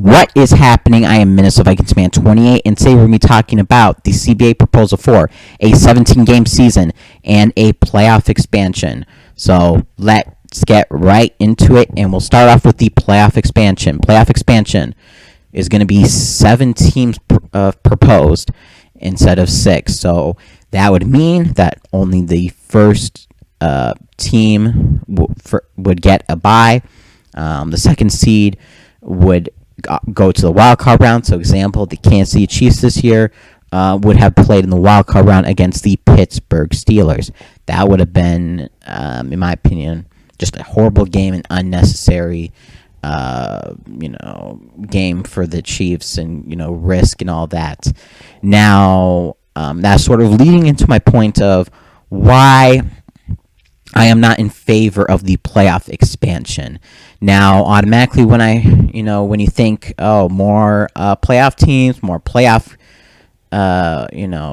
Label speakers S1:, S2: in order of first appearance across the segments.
S1: What is happening? I am Minnesota Vikings fan 28, and today we're going to be talking about the CBA proposal for a 17-game season and a playoff expansion. So let's get right into it, and we'll start off with the playoff expansion. Playoff expansion is going to be 7 teams proposed instead of 6. So that would mean that only the first team would get a bye. The second seed would go to the wild card round. So, example, the Kansas City Chiefs this year would have played in the wild card round against the Pittsburgh Steelers. That would have been, in my opinion, just a horrible game and unnecessary, game for the Chiefs and risk and all that. Now, that's sort of leading into my point of why I am not in favor of the playoff expansion. Now, automatically, when you think, more playoff teams, more playoff,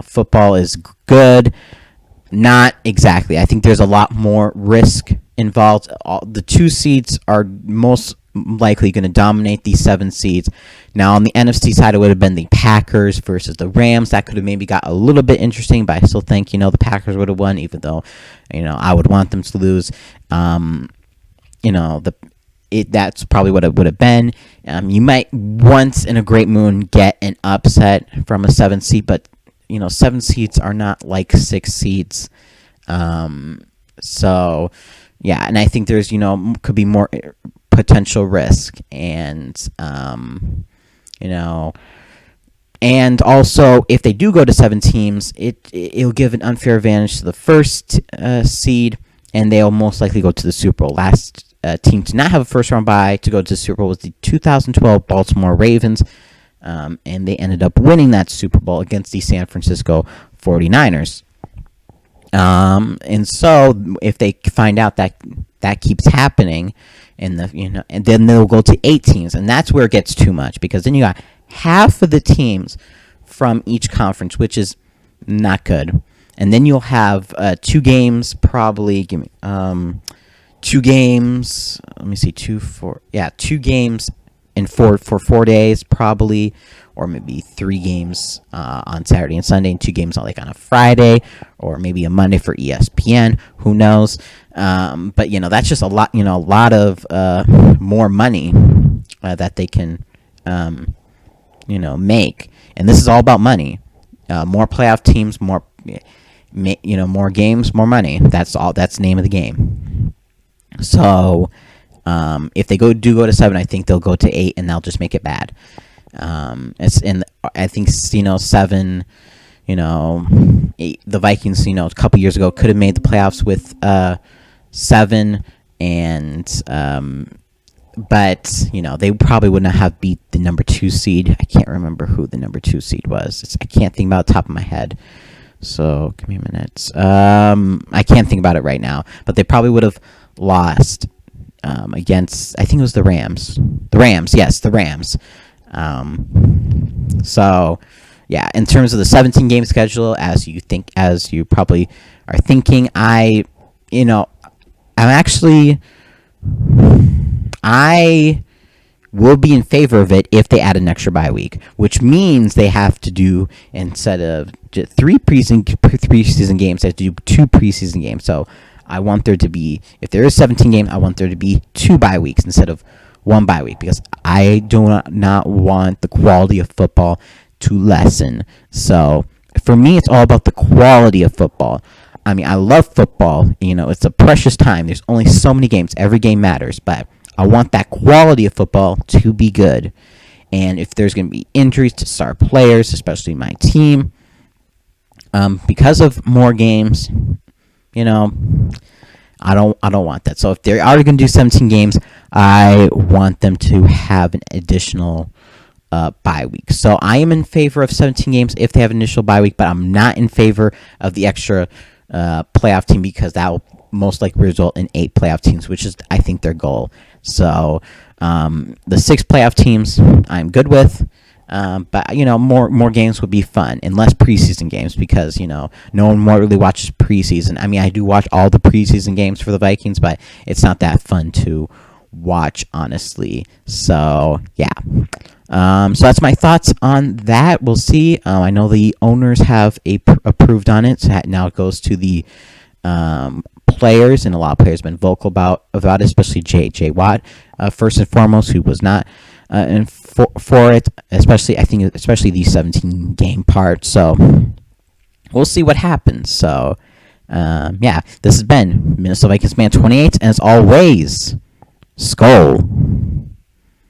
S1: football is good. Not exactly. I think there's a lot more risk involved. The 2 seeds are most likely going to dominate the 7 seeds. Now, on the NFC side, it would have been the Packers versus the Rams. That could have maybe got a little bit interesting, but I still think, the Packers would have won, even though, I would want them to lose. That's probably what it would have been. You might once in a great moon get an upset from a 7 seed, but 7 seeds are not like 6 seeds. So yeah, and I think there's could be more potential risk, and and also if they do go to 7 teams, it'll give an unfair advantage to the first seed, and they'll most likely go to the Super Bowl. Last team to not have a first round bye to go to the Super Bowl was the 2012 Baltimore Ravens, and they ended up winning that Super Bowl against the San Francisco 49ers. And so if they find out that keeps happening, and then they'll go to 8 teams, and that's where it gets too much, because then you got half of the teams from each conference, which is not good, and then you'll have 2 games probably. 2 games. Let me see, 2 games for 4 days probably, or maybe 3 games on Saturday and Sunday, and 2 games on a Friday, or maybe a Monday for ESPN. Who knows? But that's just a lot. A lot of more money that they can make, and this is all about money. More playoff teams, more more games, more money. That's all. That's the name of the game. So, if they do go to 7, I think they'll go to 8, and they'll just make it bad. I think 7. 8, the Vikings, a couple years ago could have made the playoffs with 7, and but they probably would not have beat the number 2 seed. I can't remember who the number 2 seed was. I can't think about it off the top of my head. So give me a minute. I can't think about it right now, but they probably would have lost against, I think it was the Rams. Yes, the Rams. So yeah, in terms of the 17-game schedule, as you probably are thinking, I will be in favor of it if they add an extra bye week, which means they have to do, instead of just 3 preseason games, they have to do 2 preseason games. So I want there to be, if there is 17 games, I want there to be 2 bye weeks instead of 1 bye week, because I do not want the quality of football to lessen. So for me, it's all about the quality of football. I mean, I love football. It's a precious time. There's only so many games. Every game matters, but I want that quality of football to be good. And if there's going to be injuries to star players, especially my team, because of more games, I don't want that. So if they're already going to do 17 games, I want them to have an additional bye week. So I am in favor of 17 games if they have an initial bye week, but I'm not in favor of the extra playoff team, because that will most likely result in 8 playoff teams, which is, I think, their goal. So the 6 playoff teams I'm good with. But more games would be fun, and less preseason games, because no one more really watches preseason. I mean, I do watch all the preseason games for the Vikings, but it's not that fun to watch, honestly. So yeah, So that's my thoughts on that. We'll see. I know the owners have approved on it. So now it goes to the players, and a lot of players have been vocal about it, especially J.J. Watt, first and foremost, who was not and for it, especially the 17 game part. So we'll see what happens. So yeah, this has been Minnesota Vikings Man 28, and as always, Skull.